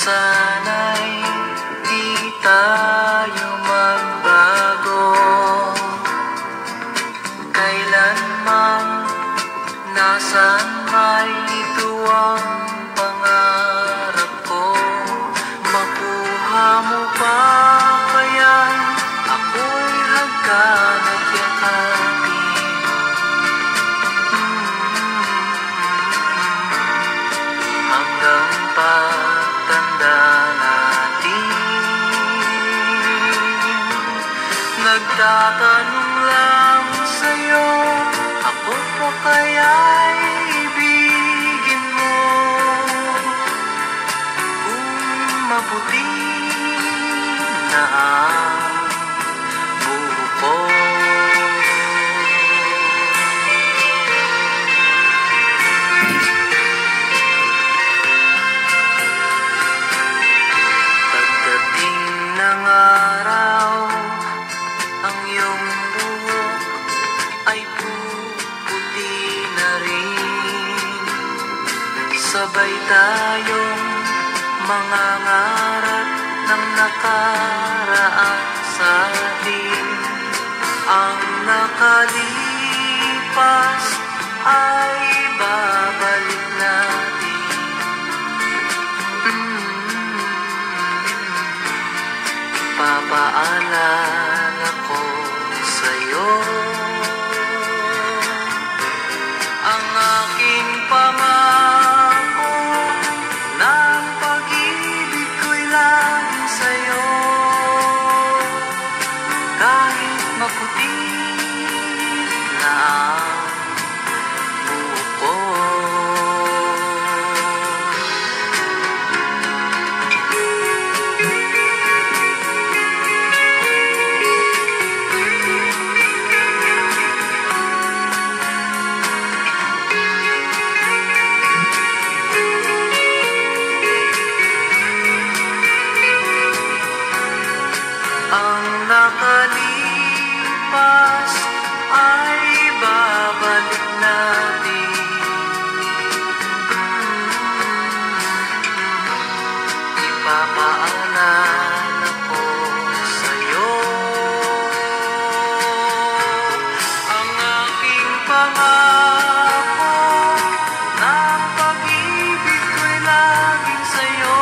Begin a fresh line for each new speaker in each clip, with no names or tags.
sana'y di tayo magbago. Kailanman, nasaan may ito ang pangarap ko. Makuha mo pa kaya ako'y hagkanat yakapin. Hanggang pagtanda natin, nagtatanong lang sa'yo, ako pa kaya'y ibigin mo? Kung maputi na ang buko. Pagdating ng araw, ang iyong buhok ay puputi na rin. Sabay tayong mangangarap ng nakaraan sa atin. Ang nakalipas ay babalik natin. Papaalala ko sa'yo ang aking pangako ng pag-ibig ko'y laging sa'yo. Kahit maputi na ang buko. Ang nakalipas ay babalik natin. Ipapaalala ko sa'yo ang aking pangako ng pag-ibig ko'y laging sa'yo.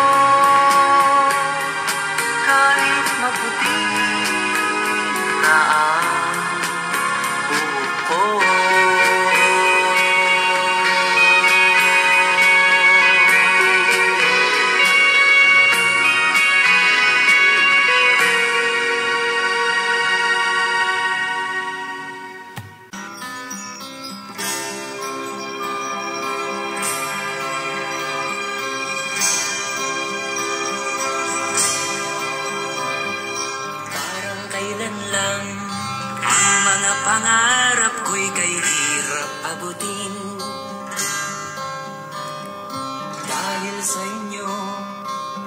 Kahit maputi na ang buko. Parang kailan lang ang mga pangarap ko'y kay hirap abutin. Dahil sa inyo,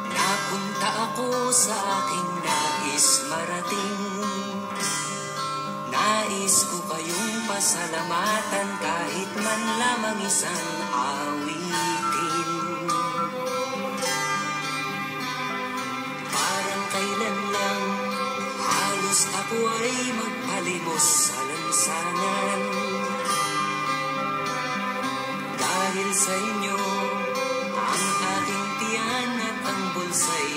napunta ako sa aking nais marating. Nais ko kayong pasalamatan kahit man lamang isang awitin. Parang kailan lang halos ako ay magpalimos sa lansangan. Dahil sa inyo, ang aking tiyan at ang bulsa'y